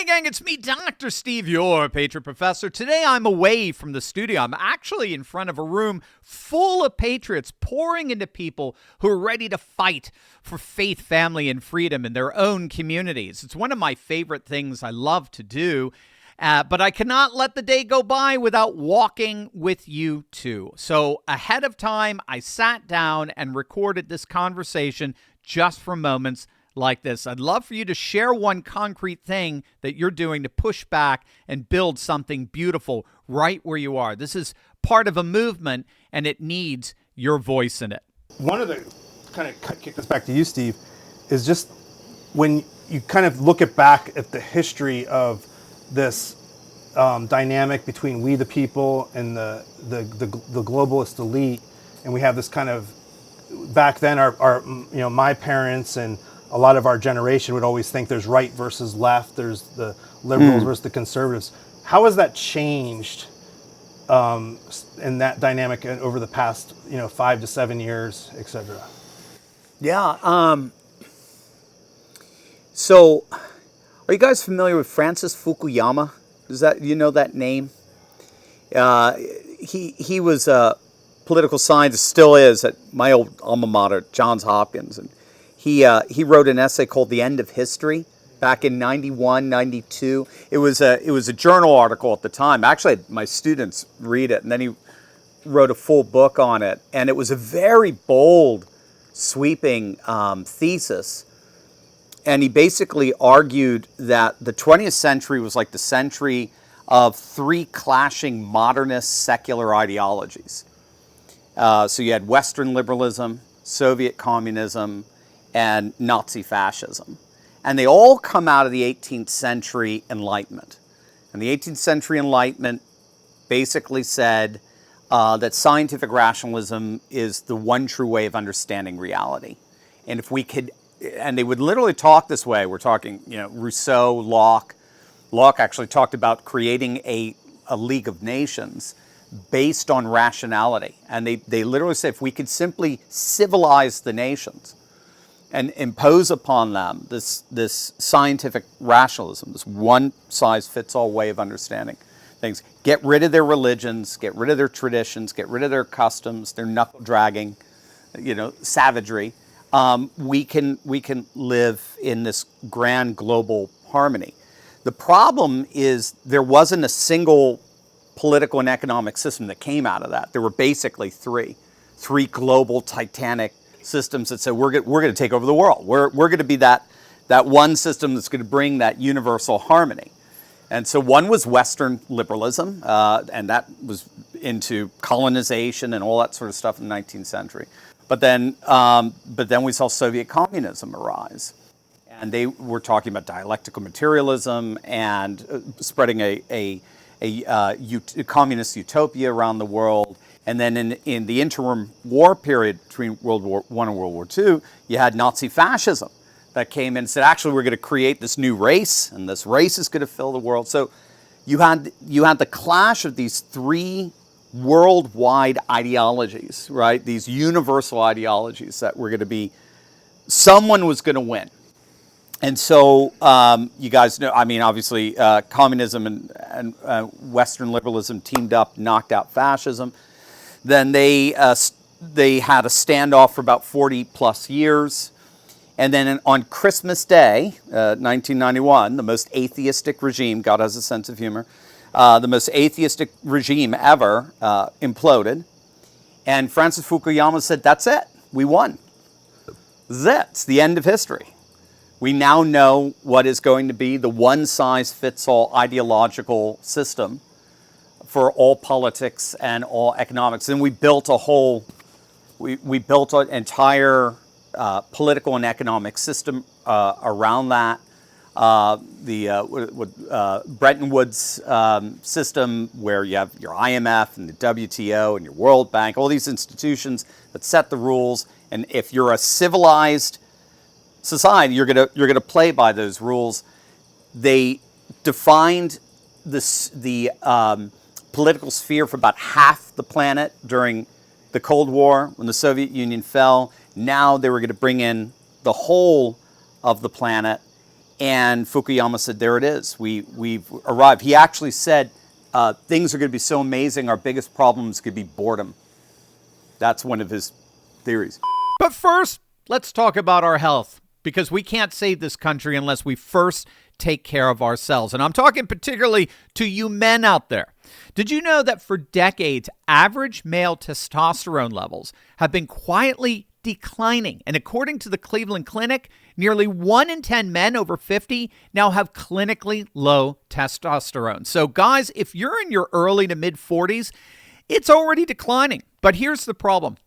Hey gang, it's me, Dr. Steve, your Patriot Professor. Today I'm away from the studio. I'm actually in front of a room full of patriots pouring into people who are ready to fight for faith, family, and freedom in their own communities. It's one of my favorite things I love to do, but I cannot let the day go by without walking with you too. So ahead of time, I sat down and recorded this conversation just for moments like this. I'd love for you to share one concrete thing that you're doing to push back and build something beautiful right where you are. This is part of a movement, and it needs your voice in it. One of the, kind of kick this back to you, Steve, is just when you kind of look back at the history of this dynamic between we the people and the globalist elite, and we have this kind of, back then our my parents and a lot of our generation would always think there's right versus left, there's the liberals versus the conservatives. How has that changed in that dynamic over the past 5 to 7 years, et cetera? Yeah. So, are you guys familiar with Francis Fukuyama? Does that that name? He was a political scientist, still is, at my old alma mater, Johns Hopkins, and he wrote an essay called "The End of History" back in 91, 92. It was a journal article at the time. Actually, I had my students read it, and then he wrote a full book on it. And it was a very bold, sweeping thesis. And he basically argued that the 20th century was like the century of three clashing modernist secular ideologies. So you had Western liberalism, Soviet communism, and Nazi fascism. And they all come out of the 18th century Enlightenment. And the 18th century Enlightenment basically said that scientific rationalism is the one true way of understanding reality. And if we could, and they would literally talk this way, we're talking, Rousseau, Locke. Locke actually talked about creating a League of Nations based on rationality. And they literally say if we could simply civilize the nations and impose upon them this scientific rationalism, this one-size-fits-all way of understanding things. Get rid of their religions, get rid of their traditions, get rid of their customs, their knuckle-dragging, savagery. We can live in this grand global harmony. The problem is there wasn't a single political and economic system that came out of that. There were basically three global titanic systems that said we're going to take over the world. We're going to be that one system that's going to bring that universal harmony. And so one was Western liberalism, and that was into colonization and all that sort of stuff in the 19th century. But then we saw Soviet communism arise, and they were talking about dialectical materialism and spreading a communist utopia around the world. And then in the interim war period between World War I and World War II, you had Nazi fascism that came in and said, actually, we're going to create this new race, and this race is going to fill the world. So you had the clash of these three worldwide ideologies, right? These universal ideologies that were going to be, someone was going to win. And so you guys know, obviously, communism and Western liberalism teamed up, knocked out fascism. Then they had a standoff for about 40 plus years. And then on Christmas Day, 1991, the most atheistic regime, God has a sense of humor, the most atheistic regime ever imploded. And Francis Fukuyama said, that's it, we won. This is it, it's the end of history. We now know what is going to be the one-size-fits-all ideological system for all politics and all economics. And we built we built an entire political and economic system around that. Bretton Woods system, where you have your IMF and the WTO and your World Bank, all these institutions that set the rules. And if you're a civilized society, you're gonna play by those rules. They defined the political sphere for about half the planet during the Cold War when the Soviet Union fell. Now they were going to bring in the whole of the planet, And Fukuyama said, there it is. We've arrived. He actually said, things are going to be so amazing, our biggest problems could be boredom. That's one of his theories. But first, let's talk about our health, because we can't save this country unless we first take care of ourselves. And I'm talking particularly to you men out there. Did you know that for decades, average male testosterone levels have been quietly declining? And according to the Cleveland Clinic, nearly 1 in 10 men over 50 now have clinically low testosterone. So guys, if you're in your early to mid 40s, it's already declining. But here's the problem.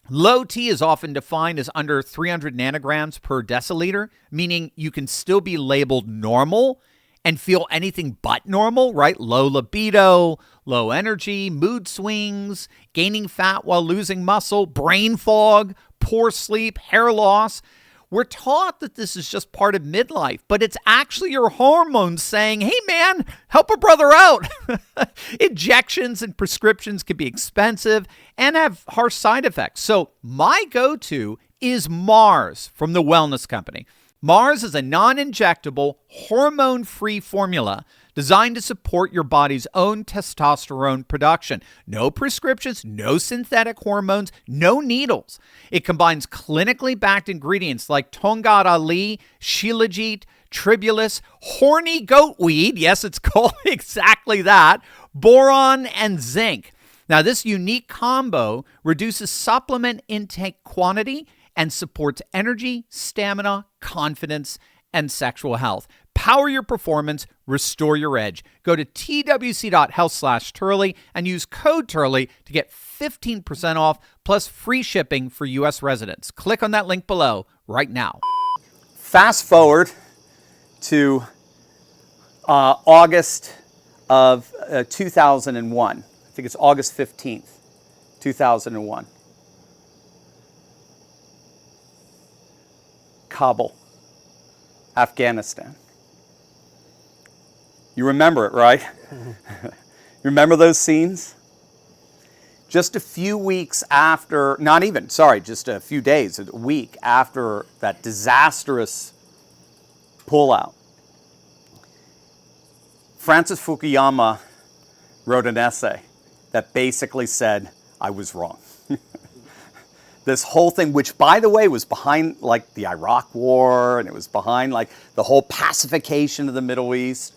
Low T is often defined as under 300 nanograms per deciliter, meaning you can still be labeled normal and feel anything but normal, right? Low libido, low energy, mood swings, gaining fat while losing muscle, brain fog, poor sleep, hair loss. We're taught that this is just part of midlife, but it's actually your hormones saying, hey man, help a brother out. Injections and prescriptions can be expensive and have harsh side effects. So my go-to is Mars from the Wellness Company. Mars is a non-injectable, hormone-free formula designed to support your body's own testosterone production. No prescriptions, no synthetic hormones, no needles. It combines clinically backed ingredients like Tongat Ali, Shilajit, Tribulus, horny goat weed, yes, it's called exactly that, boron, and zinc. Now, this unique combo reduces supplement intake quantity and supports energy, stamina, confidence, and sexual health. Power your performance, restore your edge. Go to twc.health/Turley and use code Turley to get 15% off plus free shipping for U.S. residents. Click on that link below right now. Fast forward to August of 2001. I think it's August 15th, 2001. Kabul, Afghanistan. You remember it, right? You remember those scenes? Just a few weeks after, just a few days, a week after that disastrous pullout, Francis Fukuyama wrote an essay that basically said, I was wrong. This whole thing, which by the way was behind like the Iraq War, and it was behind like the whole pacification of the Middle East.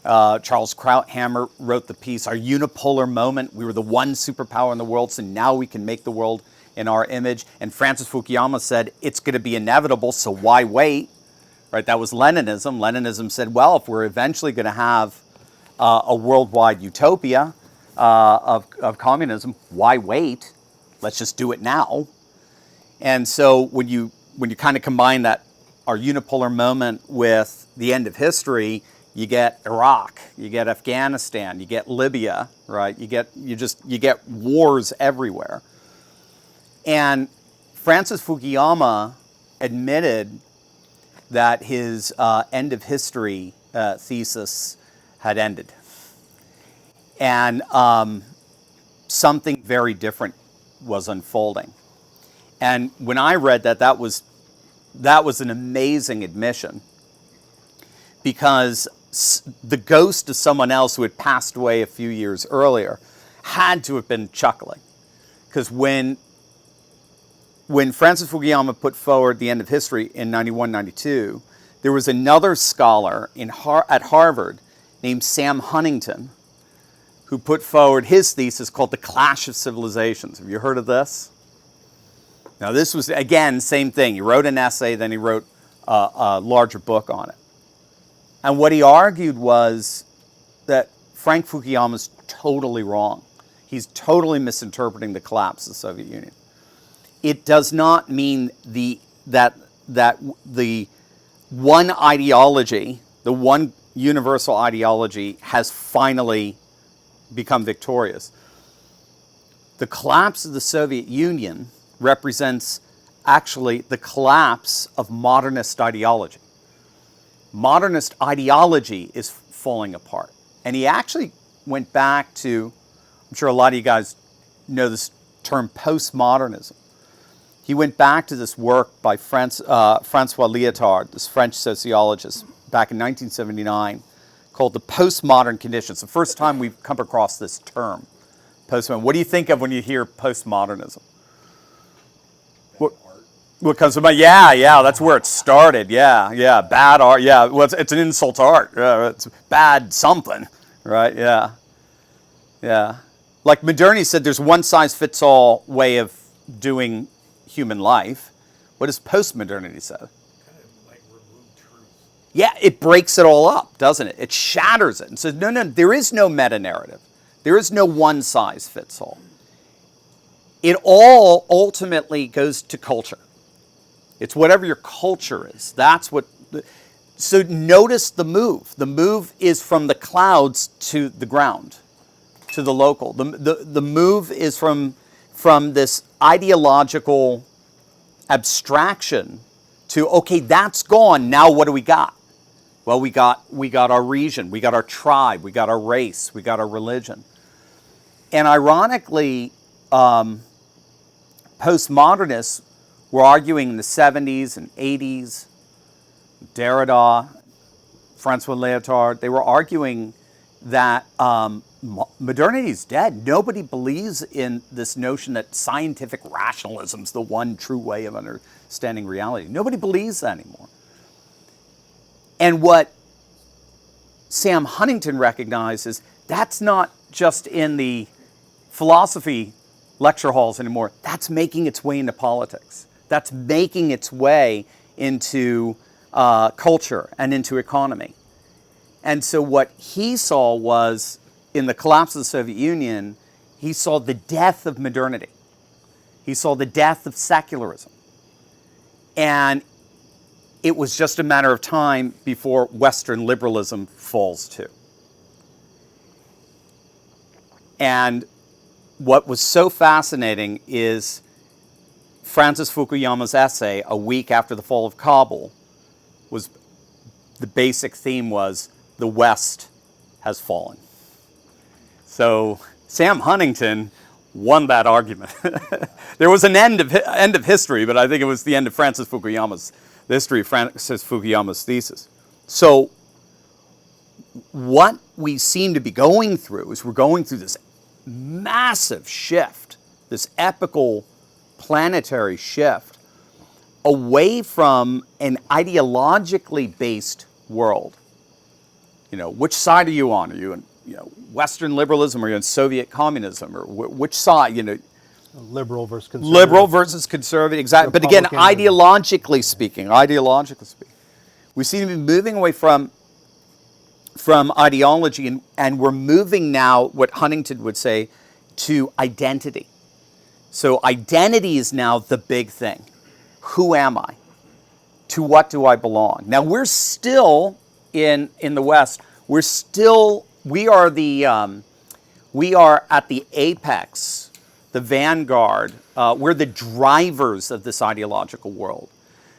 Charles Krauthammer wrote the piece, Our Unipolar Moment. We were the one superpower in the world, so now we can make the world in our image. And Francis Fukuyama said, it's going to be inevitable, so why wait? Right? That was Leninism. Leninism said, well, if we're eventually going to have a worldwide utopia of communism, why wait? Let's just do it now. And so when you kind of combine that, our unipolar moment, with the end of history, you get Iraq, you get Afghanistan, you get Libya, right? You get wars everywhere. And Francis Fukuyama admitted that his end of history thesis had ended. And something very different was unfolding. And when I read that, that was an amazing admission, because the ghost of someone else who had passed away a few years earlier had to have been chuckling. Because when Francis Fukuyama put forward the end of history in 91, 92, there was another scholar at Harvard named Sam Huntington who put forward his thesis called The Clash of Civilizations. Have you heard of this? Now this was, again, same thing. He wrote an essay, then he wrote a larger book on it. And what he argued was that Frank Fukuyama's totally wrong. He's totally misinterpreting the collapse of the Soviet Union. It does not mean that the one ideology, the one universal ideology, has finally become victorious. The collapse of the Soviet Union represents actually the collapse of modernist ideology. Modernist ideology is falling apart. And he actually went back to, I'm sure a lot of you guys know this term, postmodernism. he went back to this work by Francois Lyotard, this French sociologist, back in 1979, called The Postmodern Conditions. The first time we've come across this term, postmodern. What do you think of when you hear postmodernism? What comes to mind? Yeah, that's where it started. Yeah, bad art. Yeah, well, it's an insult to art. Yeah, it's bad something, right? Yeah. Like modernity said, there's one size fits all way of doing human life. What does postmodernity say? Kind of like remove truth. Yeah, it breaks it all up, doesn't it? It shatters it and says, no, there is no meta-narrative. There is no one size fits all. It all ultimately goes to culture. It's whatever your culture is. That's what. So notice the move. The move is from the clouds to the ground, to the local. The move is from this ideological abstraction to, okay, that's gone. Now what do we got? Well, we got our region, we got our tribe, we got our race, we got our religion. And ironically, postmodernists were arguing in the 70s and 80s, Derrida, Francois Lyotard, they were arguing that modernity is dead. Nobody believes in this notion that scientific rationalism is the one true way of understanding reality. Nobody believes that anymore. And what Sam Huntington recognized is that's not just in the philosophy lecture halls anymore. That's making its way into politics. That's making its way into culture and into economy. And so what he saw was, in the collapse of the Soviet Union, he saw the death of modernity. He saw the death of secularism. And it was just a matter of time before Western liberalism falls too. And what was so fascinating is Francis Fukuyama's essay, a week after the fall of Kabul, was the basic theme was the West has fallen. So Sam Huntington won that argument. There was an end of history, but I think it was the end of Francis Fukuyama's history, Francis Fukuyama's thesis. So what we seem to be going through is we're going through this massive shift, this epical planetary shift away from an ideologically based world. You know, which side are you on? Are you in Western liberalism, or are you in Soviet communism, or which side? Liberal versus conservative. Liberal versus conservative, exactly. But again, ideologically speaking, we seem to be moving away from ideology, and we're moving now, what Huntington would say, to identity. So identity is now the big thing. Who am I? To what do I belong? Now we're still in the West. We are at the apex, the vanguard. We're the drivers of this ideological world.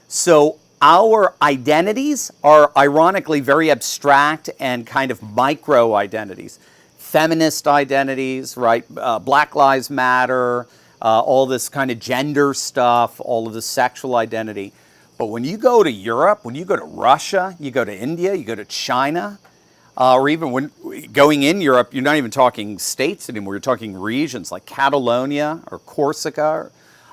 So our identities are ironically very abstract and kind of micro identities. Feminist identities, right? Black Lives Matter, all this kind of gender stuff, all of the sexual identity. But when you go to Europe, when you go to Russia, you go to India, you go to China, or even when going in Europe, you're not even talking states anymore. You're talking regions like Catalonia or Corsica,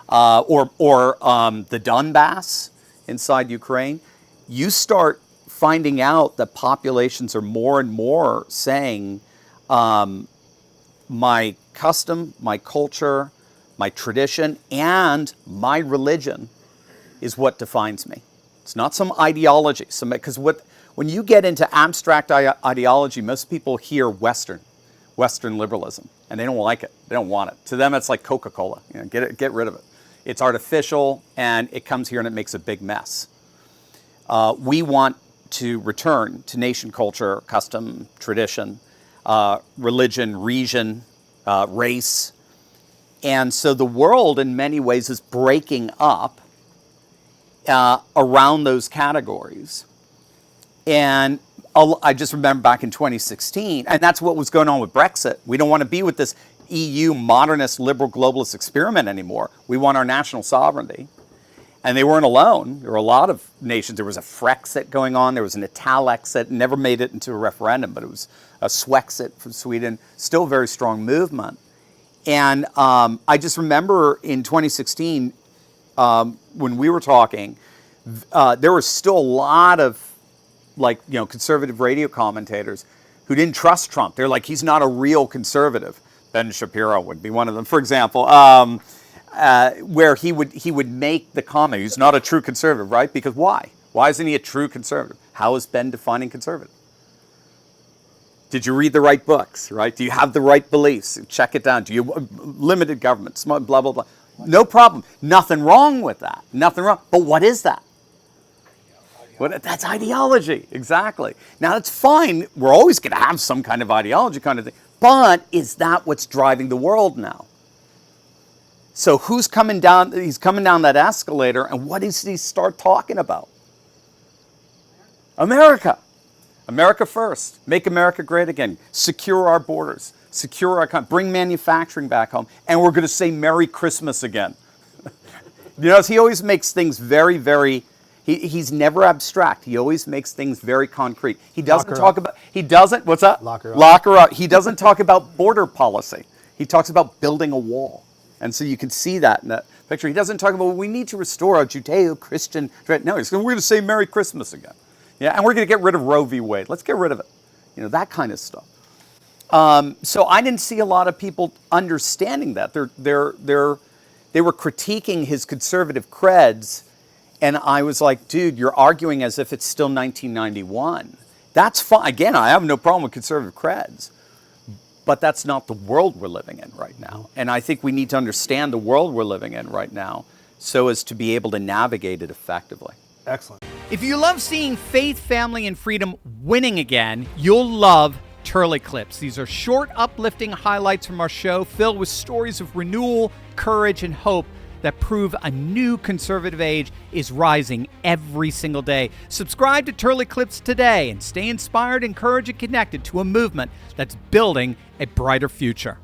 or the Donbass inside Ukraine. You start finding out that populations are more and more saying, my custom, my culture, my tradition, and my religion is what defines me. It's not some ideology. Because when you get into abstract ideology, most people hear Western liberalism, and they don't like it. They don't want it. To them, it's like Coca-Cola. Get rid of it. It's artificial, and it comes here and it makes a big mess. We want to return to nation culture, custom, tradition, religion, region, race. And so the world, in many ways, is breaking up around those categories. And I just remember back in 2016, and that's what was going on with Brexit. We don't want to be with this EU modernist liberal globalist experiment anymore. We want our national sovereignty. And they weren't alone. There were a lot of nations. There was a Frexit going on. There was an Italexit. Never made it into a referendum, but it was a Swexit from Sweden. Still a very strong movement. And I just remember in 2016, when we were talking, there were still a lot of conservative radio commentators who didn't trust Trump. They're like, he's not a real conservative. Ben Shapiro would be one of them, for example. Where he would make the comment, he's not a true conservative, right? Because why? Why isn't he a true conservative? How is Ben defining conservative? Did you read the right books, right? Do you have the right beliefs? Check it down. Do you limited government, blah, blah, blah. No problem. Nothing wrong with that. Nothing wrong. But what is that? That's ideology. Exactly. Now, that's fine. We're always going to have some kind of ideology kind of thing. But is that what's driving the world now? So who's coming down? He's coming down that escalator, and what does he start talking about? America. America first. Make America great again. Secure our borders. Secure our country. Bring manufacturing back home. And we're going to say Merry Christmas again. He always makes things very, very... He's never abstract. He always makes things very concrete. He doesn't talk about... He doesn't... What's that? Lock her up. Lock her up. He doesn't talk about border policy. He talks about building a wall. And so you can see that in that picture. He doesn't talk about, we need to restore our Judeo-Christian... No, we're going to say Merry Christmas again. Yeah, and we're going to get rid of Roe v. Wade. Let's get rid of it. That kind of stuff. So I didn't see a lot of people understanding that. They were critiquing his conservative creds, and I was like, dude, you're arguing as if it's still 1991. That's fine. Again, I have no problem with conservative creds. But that's not the world we're living in right now. And I think we need to understand the world we're living in right now so as to be able to navigate it effectively. Excellent. If you love seeing faith, family, and freedom winning again, you'll love Turley Clips. These are short, uplifting highlights from our show filled with stories of renewal, courage, and hope that prove a new conservative age is rising every single day. Subscribe to Turley Clips today and stay inspired, encouraged, and connected to a movement that's building a brighter future.